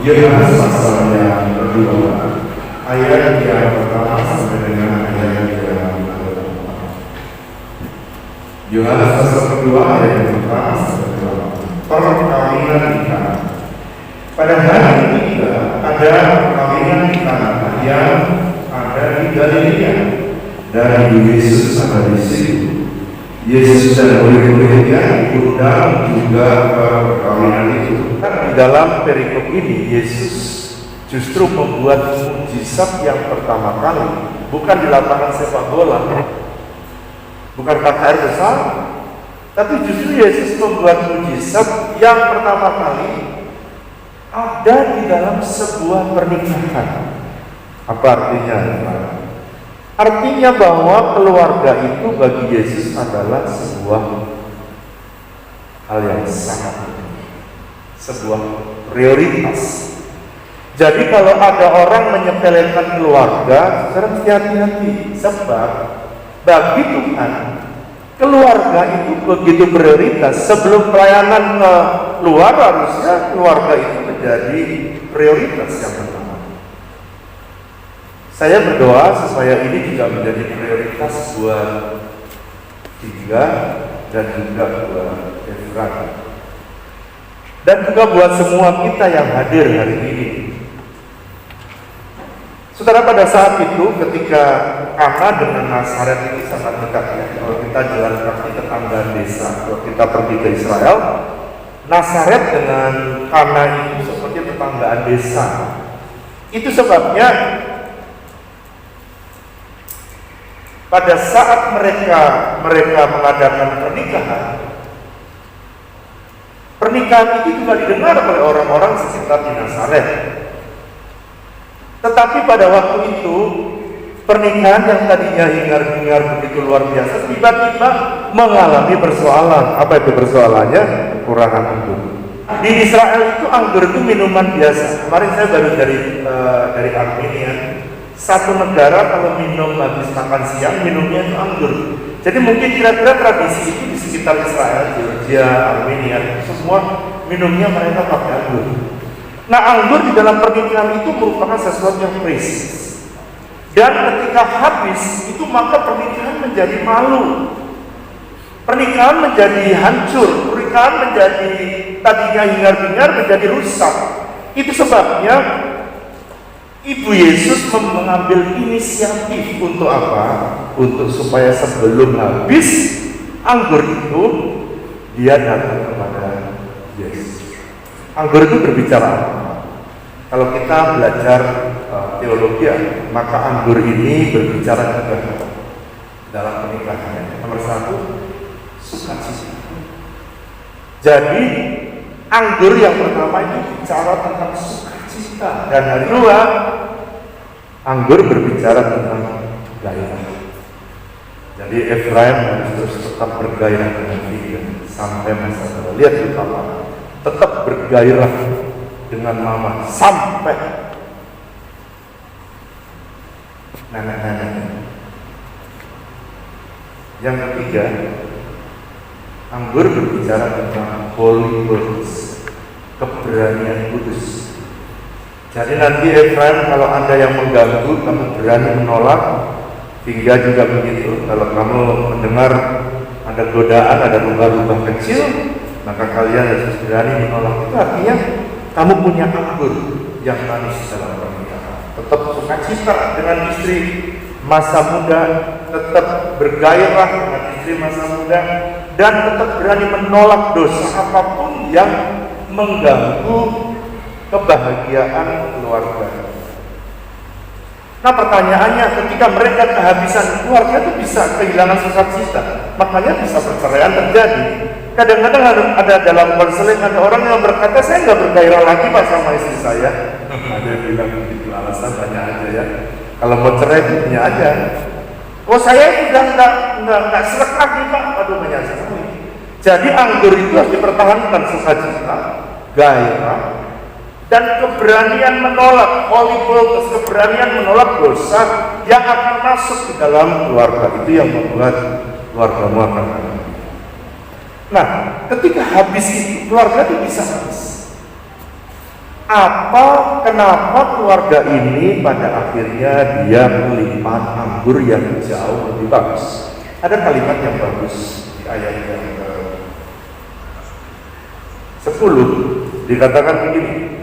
Yohanes pasal yang kedua, ayat yang pertama sampai dengan ayat yang ke-8. Yohanes pasal kedua ayat yang pertama sampai dengan perkawinan di Kana. Pada hari ketiga ada perkawinan di Kana yang ada di Galilea, dan Yesus ada di situ. Yesus dan murid-muridnya diundang juga ke perkawinan itu. Di dalam perikop ini Yesus justru membuat mukjizat yang pertama kali, bukan di lapangan sepak bola, bukan KKR besar, tapi justru Yesus membuat mukjizat yang pertama kali ada di dalam sebuah pernikahan. Apa artinya? Artinya bahwa keluarga itu bagi Yesus adalah sebuah hal yang sangat penting, sebuah prioritas. Jadi kalau ada orang menyepelekan keluarga, sekarang hati-hati, sebab bagi Tuhan keluarga itu begitu prioritas. Sebelum pelayanan ke luar, harusnya keluarga itu menjadi prioritas yang pertama. Saya berdoa supaya ini juga menjadi prioritas buat Tiga dan juga buat Efraim, dan juga buat semua kita yang hadir hari ini. Saudara, pada saat itu ketika Kana dengan Nazaret ini sangat dekat ya. Kalau kita jalan kaki tetangga desa, kalau kita pergi ke Israel, Nazaret dengan Kana itu seperti tetanggaan desa. Itu sebabnya pada saat mereka mengadakan pernikahan itu juga didengar oleh orang-orang sekitar di Nazaret. Tetapi pada waktu itu pernikahan yang tadinya hingar-bingar begitu luar biasa tiba-tiba mengalami persoalan. Apa itu persoalannya? Kekurangan anggur. Di Israel itu anggur itu minuman biasa. Kemarin saya baru dari Armenia. Satu negara kalau minum habis makan siang minumnya itu anggur. Jadi mungkin kira-kira tradisi itu di sekitar Israel, Georgia, Armenia, semua minumnya mereka pakai anggur. Nah, anggur di dalam pernikahan itu merupakan sesuatu yang precious. Dan ketika habis itu maka pernikahan menjadi malu. Pernikahan menjadi hancur, pernikahan menjadi tadinya hingar-bingar menjadi rusak. Itu sebabnya Ibu Yesus mengambil inisiatif untuk apa? Untuk supaya sebelum habis anggur itu dia datang kepada Yesus. Anggur itu berbicara. Kalau kita belajar teologi, maka anggur ini berbicara juga dalam pernikahan. Nomor satu, sukacita. Jadi anggur yang pertama itu bicara tentang sukacita. Dan hari kedua, anggur berbicara tentang gairah. Jadi Efraim harus terus tetap bergairah dengan dia sampai masa tua. Lihat di Papa, tetap bergairah dengan mama sampai nenek-nenek. Yang ketiga, anggur berbicara tentang holy words, keberanian kudus. Jadi nanti Efraim, kalau Anda yang mengganggu, kamu berani menolak. Hingga juga begitu, kalau kamu mendengar ada godaan, ada lubang-lubang kecil, maka kalian harus berani menolak. Itu artinya kamu punya anggur yang manis dalam pernikahan. Tetap sukacita dengan istri masa muda, tetap bergairah dengan istri masa muda, dan tetap berani menolak dosa apapun yang mengganggu kebahagiaan keluarga. Nah, pertanyaannya, ketika mereka kehabisan keluarga itu bisa kehilangan sukacita, makanya bisa perceraian terjadi. Kadang-kadang ada dalam konseling ada orang yang berkata, saya nggak bergairah lagi Pak sama istri saya. Ada yang bilang begitu, alasan banyak aja ya. Kalau mau cerai itu punya aja. Oh, saya sudah nggak serak lagi Pak. Aduh, banyak sekali. Jadi anggur itu harus dipertahankan, sukacita, gairah, dan keberanian menolak holy boldness, keberanian menolak dosa yang akan masuk di dalam keluarga. Itu yang membuat keluargamu akan ada. Nah, ketika habis itu keluarga itu bisa habis. Kenapa keluarga ini pada akhirnya dia melipat anggur yang jauh lebih bagus? Ada kalimat yang bagus di ayat yang ke-10, dikatakan begini.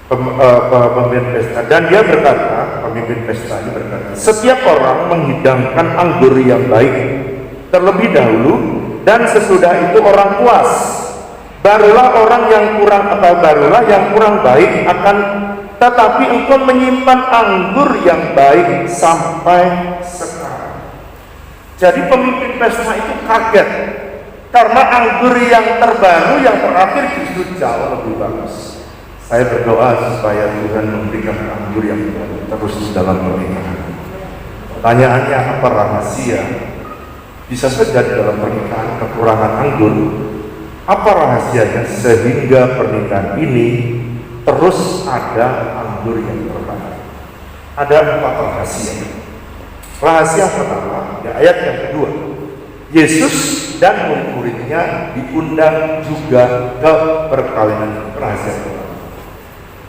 Pemimpin pesta, dan dia berkata, pemimpin pesta ini berkata, setiap orang menghidangkan anggur yang baik terlebih dahulu, dan sesudah itu orang puas. Barulah yang kurang baik akan, tetapi engkau menyimpan anggur yang baik sampai sekarang. Jadi pemimpin pesta itu kaget karena anggur yang terbaru, yang terakhir justru jauh lebih bagus. Saya berdoa supaya Tuhan memberikan anggur yang baru terus dalam pernikahan. Pertanyaannya, apa rahasia? Bisa saja di dalam pernikahan kekurangan anggur. Apa rahasianya sehingga pernikahan ini terus ada anggur yang terbaik? Ada 4 rahasia. Rahasia pertama, di ayat yang kedua, Yesus dan murid-muridnya diundang juga ke perkawinan. Rahasia pertama.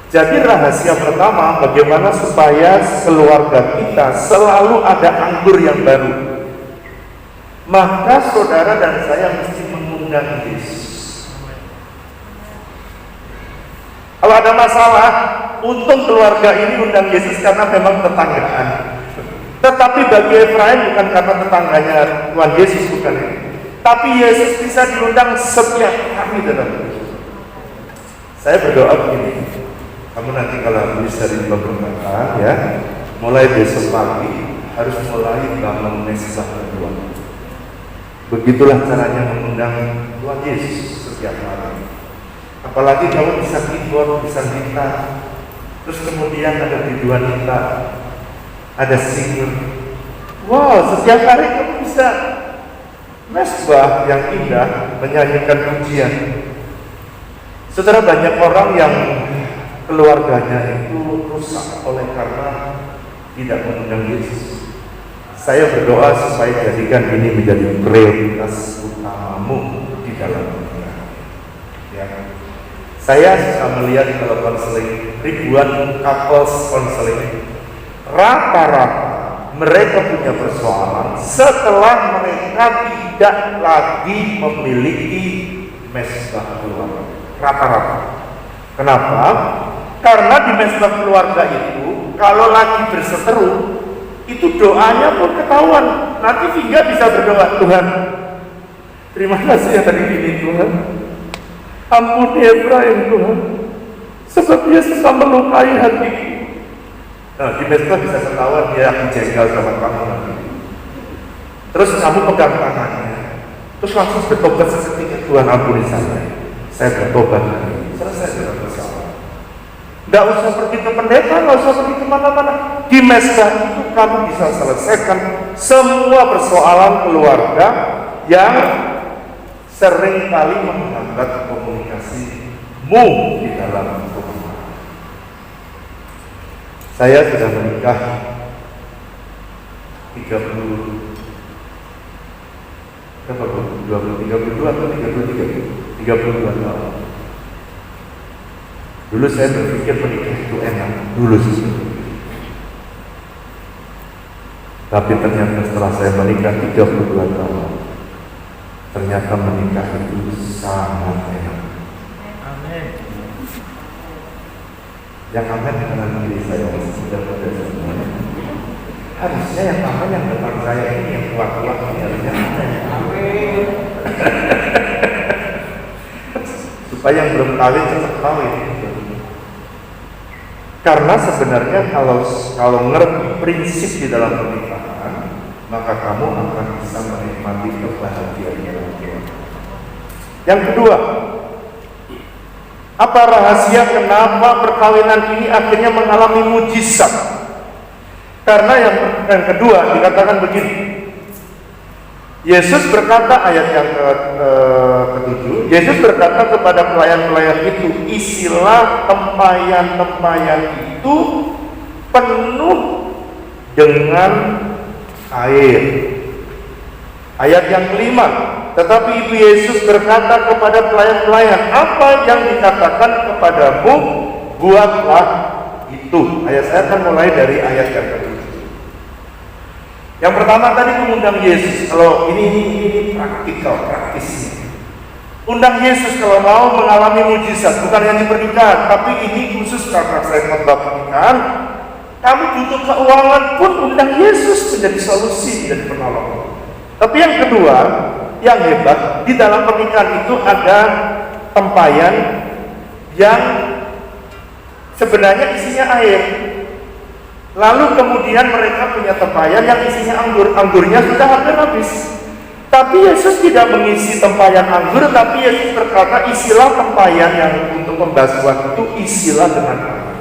Jadi rahasia pertama, bagaimana supaya keluarga kita selalu ada anggur yang baru. Maka saudara dan saya mesti mengundang Yesus. Kalau ada masalah, untung keluarga ini undang Yesus karena memang tetanggaan. Tetapi bagi Efraim bukan karena tetangganya Tuhan Yesus, bukan. Tapi Yesus bisa diundang setiap hari dalam hidup. Saya berdoa begini, kamu nanti kalau habis dari pemberkatan ya, mulai besok pagi harus mulai bangun mesbah berdua. Begitulah caranya mengundang Tuhan Yesus setiap hari. Apalagi kamu bisa keyboard, bisa gitar, terus kemudian ada video wanita, ada singer. Wow, setiap hari kamu bisa mesbah yang indah, menyanyikan pujian. Saudara, banyak orang yang keluarganya itu rusak oleh karena tidak mengundang Yesus. Saya berdoa supaya jadikan ini menjadi prioritas utamamu di dalam dunia. Ya. Saya suka melihat kalau konseling, ribuan couples konseling, rata-rata mereka punya persoalan setelah mereka tidak lagi memiliki mesbah keluarga. Rata-rata. Kenapa? Karena di mesbah keluarga itu, kalau lagi berseteru, itu doanya pun ketahuan. Nanti Vingga bisa berdoa, Tuhan, terima kasih ya tadi ini Tuhan. Ampuni Efraim Tuhan, sebab dia suka melukai hatiku. Nah, di mesbah bisa ketahuan dia akan jengkel sama kamu nanti. Terus kamu pegang tangannya, terus langsung bertobat seketika, Tuhan ampuni saya bertobat lagi. Selesai dengan masalah. Nggak usah pergi ke pendeta, nggak usah pergi kemana-mana. Di mesbah itu kamu bisa selesaikan semua persoalan keluarga yang sering kali menghambat komunikasimu di dalam rumah. Saya sudah menikah 32 atau 32 tahun. Dulu saya berpikir menikah itu enak, dulu sih. Tapi ternyata setelah saya menikah 32 tahun, ternyata menikah itu sangat enak. Amin. Yang amin dengan diri saya sudah pada semuanya. Harusnya yang amin yang depan saya ini yang kuat-kuat ini harusnya amin. Amin. Supaya yang belum kawin cepat kawin. Karena sebenarnya kalau ngerti prinsip di dalam pernikahan, maka kamu akan bisa menikmati kebahagiaan dalam keluarga. Yang kedua, apa rahasia kenapa perkawinan ini akhirnya mengalami mujizat? Karena yang kedua dikatakan begini. Yesus berkata, ayat yang ke-7, Yesus berkata kepada pelayan-pelayan itu, isilah tempayan-tempayan itu penuh dengan air. Ayat yang kelima, Tetapi Ibu Yesus berkata kepada pelayan-pelayan, apa yang dikatakan kepadamu, buatlah itu. Ayat saya akan mulai dari ayat yang kedua. Yang pertama tadi mengundang Yesus. Kalau ini praktis. Undang Yesus kalau mau mengalami mujizat, bukan hanya di pernikahan, tapi ini khusus karena saya khotbah pernikahan. Kamu butuh keuangan pun undang Yesus menjadi solusi dan penolong. Tapi yang kedua, yang hebat, di dalam pernikahan itu ada tempayan yang sebenarnya isinya air. Lalu kemudian mereka punya tempayan yang isinya anggur. Anggurnya sudah hampir habis. Tapi Yesus tidak mengisi tempayan anggur, tapi Yesus berkata, isilah tempayan yang untuk pembasuhan itu, isilah dengan air.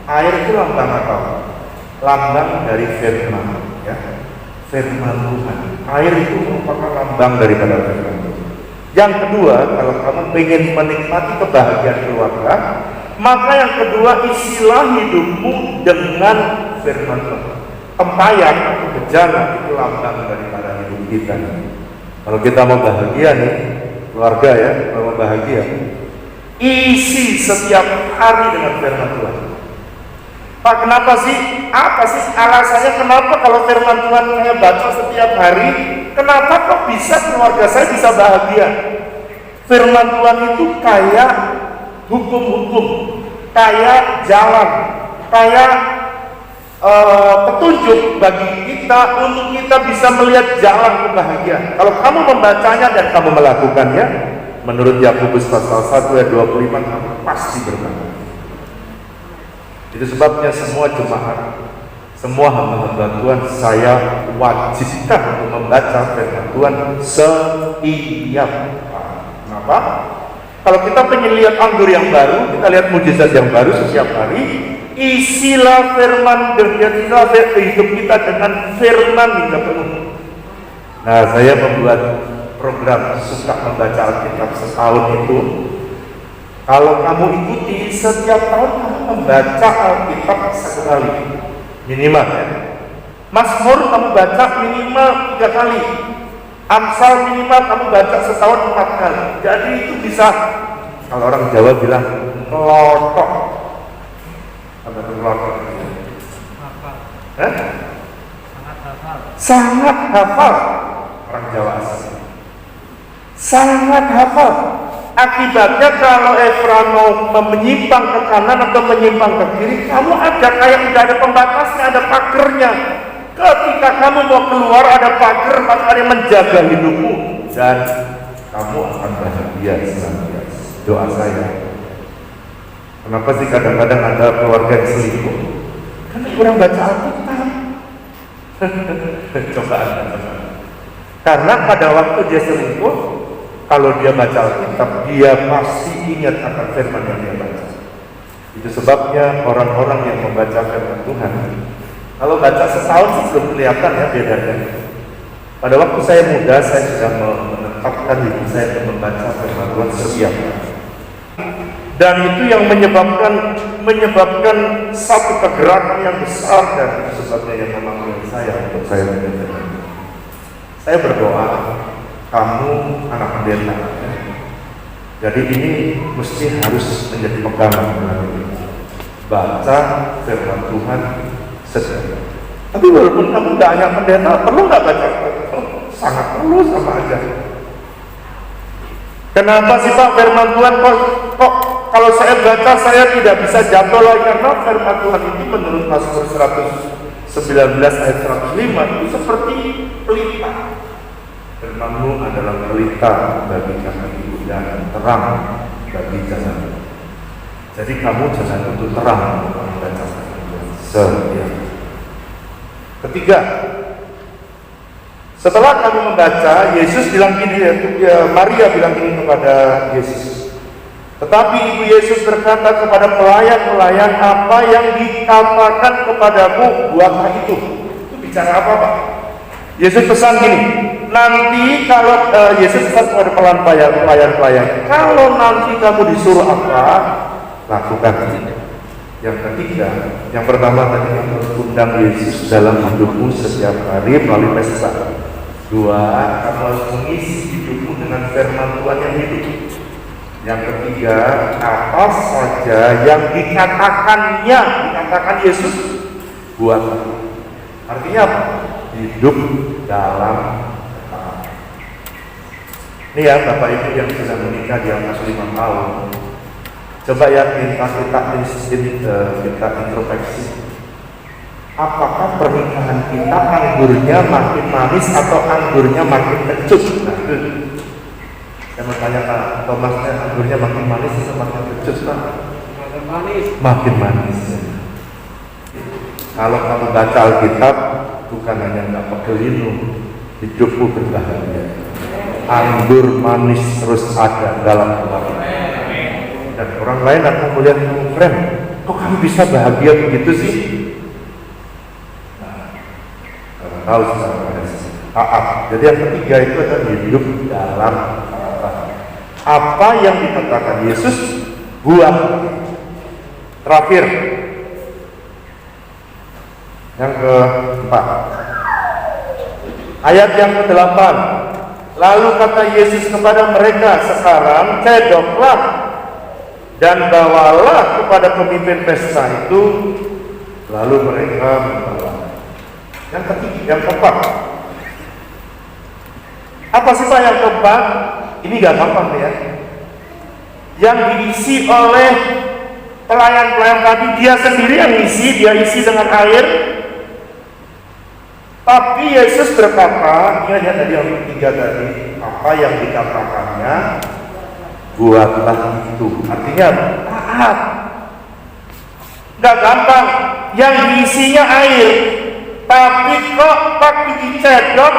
Air itu lambang apa? Lambang dari firman, ya. Firman Tuhan. Air itu merupakan lambang daripada firman Tuhan. Yang kedua, kalau kamu ingin menikmati kebahagiaan keluarga, maka yang kedua, isilah hidupmu dengan firman Tuhan. Tempayan atau bejana itu lambang daripada hidup kita. Kalau kita mau bahagia nih, keluarga ya, kalau mau bahagia, isi setiap hari dengan firman Tuhan. Pak, kenapa sih? Apa sih alasannya kenapa kalau firman Tuhan saya baca setiap hari, kenapa kok bisa keluarga saya bisa bahagia? Firman Tuhan itu kayak hukum-hukum, kayak jalan, kayak petunjuk bagi kita untuk kita bisa melihat jalan kebahagiaan. Kalau kamu membacanya dan kamu melakukannya, menurut Yakobus pasal 1 ayat 25, kamu pasti berbahagia. Itu sebabnya semua jemaat, semua hamba-hamba Tuhan, saya wajibkan untuk membaca firman Tuhan setiap hari. Kenapa? Kalau kita pengen lihat anggur yang baru, kita lihat mujizat yang baru setiap hari, isilah firman dan jadilah hidup kita dengan firman hingga penuh. Nah, saya membuat program suka membaca Alkitab setahun itu. Kalau kamu ikuti, setiap tahun kamu membaca Alkitab satu kali minimal ya. Mazmur kamu baca minimal 3 kali. Amsal minimal kamu baca setahun 4 kali. Jadi itu bisa, kalau orang Jawa bilang melotok. Apa itu melotok? Sangat hafal orang Jawa asli. Sangat hafal. Akibatnya kalau Efra mau menyimpang ke kanan atau menyimpang ke kiri, kamu ada kayak udah ada pembatasnya, ada pagernya. Ketika kamu mau keluar ada pagar, maka ada yang menjaga hidupmu dan kamu akan bahagia senantiasa. Doa saya. Kenapa sih kadang-kadang ada keluarga yang selingkuh? Karena kurang baca Alkitab. Cobaan. Karena pada waktu dia selingkuh, kalau dia baca Alkitab, dia pasti ingat akan firman yang dia baca. Itu sebabnya orang-orang yang membaca firman Tuhan, kalau baca setahun sih belum kelihatan ya bedanya. Pada waktu saya muda, saya sudah menetapkan diri saya untuk membaca firman Tuhan setiap hari. Dan itu yang menyebabkan satu kegerakan yang besar, dan itu sebabnya yang memanggil saya untuk saya mendengar. Saya berdoa, kamu anak pendeta, jadi ini mesti harus menjadi pegangan. Baca firman Tuhan setiap. Tapi walaupun kamu tidak hanya pendeta, perlu nggak baca? Sangat perlu, sama aja. Kenapa sih Pak firman Tuhan kok kalau saya baca saya tidak bisa jatuh lagi? Karena firman Tuhan itu menurut Mazmur 119 ayat 105 itu seperti pelita. Firman-Mu adalah pelita bagi kakiku dan terang bagi jalanku. Jadi kamu jangan untuk terang membaca firman Tuhan setiap. Ketiga, setelah kamu membaca, Yesus bilang gini, Maria bilang gini kepada Yesus. Tetapi Ibu Yesus berkata kepada pelayan-pelayan, apa yang dikatakan kepadamu, buatlah itu. Itu bicara apa Pak? Yesus pesan gini, nanti kalau Yesus pesan kepada pelayan-pelayan, kalau nanti kamu disuruh apa, lakukan. Yang ketiga, yang pertama tadi kamu undang Yesus dalam hidupmu setiap hari melalui pesta. Dua, kamu harus mengisi hidupmu dengan firman Tuhan yang hidup. Yang ketiga, apa saja yang dikatakan Yesus buat. Artinya apa? Hidup dalam ketaatan. Ini ya Bapak Ibu yang sudah menikah di atas 5 tahun, coba ya kita introspeksi. Apakah pernikahan kita anggurnya makin manis atau anggurnya makin kecut? Nah, itu saya mau tanya Pak Thomasnya, anggurnya makin manis atau makin kecut Pak? Makin manis. Kalau kamu baca Alkitab, bukan hanya nggak pegelinu, hidupmu berbahagia. Anggur manis terus ada dalam keluarga. Dan orang lain akan melihat kamu, friend, kok kamu bisa bahagia begitu sih? Tahu secara taat. Jadi yang ketiga itu adalah hidup dalam taat. Apa yang dikatakan Yesus buat. Terakhir, yang keempat, ayat yang ke-8. Lalu kata Yesus kepada mereka, sekarang cedoklah dan bawalah kepada pemimpin pesta itu. Lalu mereka membawa. Yang ketiga, yang keempat. Apa sih Pak yang keempat? Ini gak gampang ya. Yang diisi oleh pelayan-pelayan tadi, dia sendiri yang dia isi dengan air. Tapi Yesus berkata, ini tadi yang ketiga tadi, apa yang dikatakannya, buatlah itu. Artinya taat. Gak gampang. Yang diisinya air, tapi kok waktu dicedok,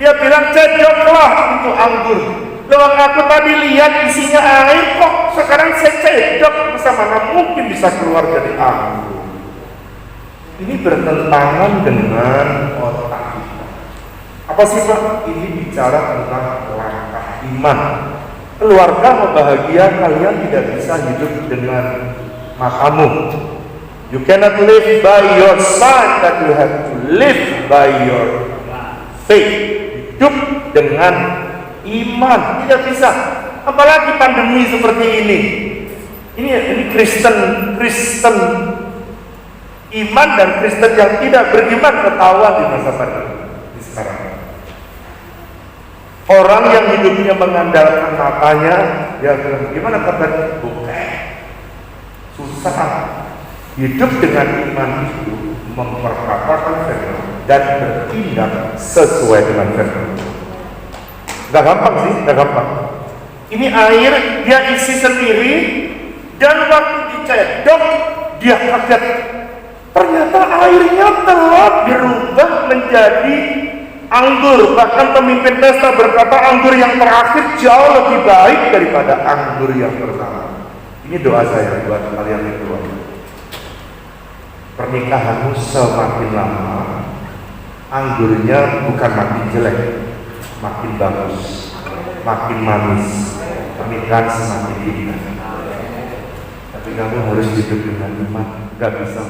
dia bilang cedoklah itu anggur. Loh, aku tadi lihat isinya air, kok sekarang saya cedok, bisa mana mungkin bisa keluar dari anggur. Ini bertentangan dengan otak kita. Apa sih Pak? Ini bicara tentang langkah iman. Keluarga mau bahagia, kalian tidak bisa hidup dengan matamu. You cannot live by your sight, but you have to live by your faith. Hidup dengan iman, tidak bisa. Apalagi pandemi seperti ini. Ini Kristen iman dan Kristen yang tidak beriman ketahuan di masa pandemi sekarang. Orang yang hidupnya mengandalkan matanya, ya gimana kabar? Susah. Hidup dengan iman itu memperkatakan firman dan bertindak sesuai dengan firman. Gak gampang sih, gak gampang. Ini air dia isi sendiri, dan waktu dicedok dia kaget. Ternyata airnya telah berubah menjadi anggur. Bahkan pemimpin pesta berkata anggur yang terakhir jauh lebih baik daripada anggur yang pertama. Ini doa saya buat kalian yang keluarga. Pernikahanmu semakin lama, anggurnya bukan makin jelek, makin bagus, makin manis, pernikahan semakin indah. Tapi kamu harus hidup dengan iman, gak bisa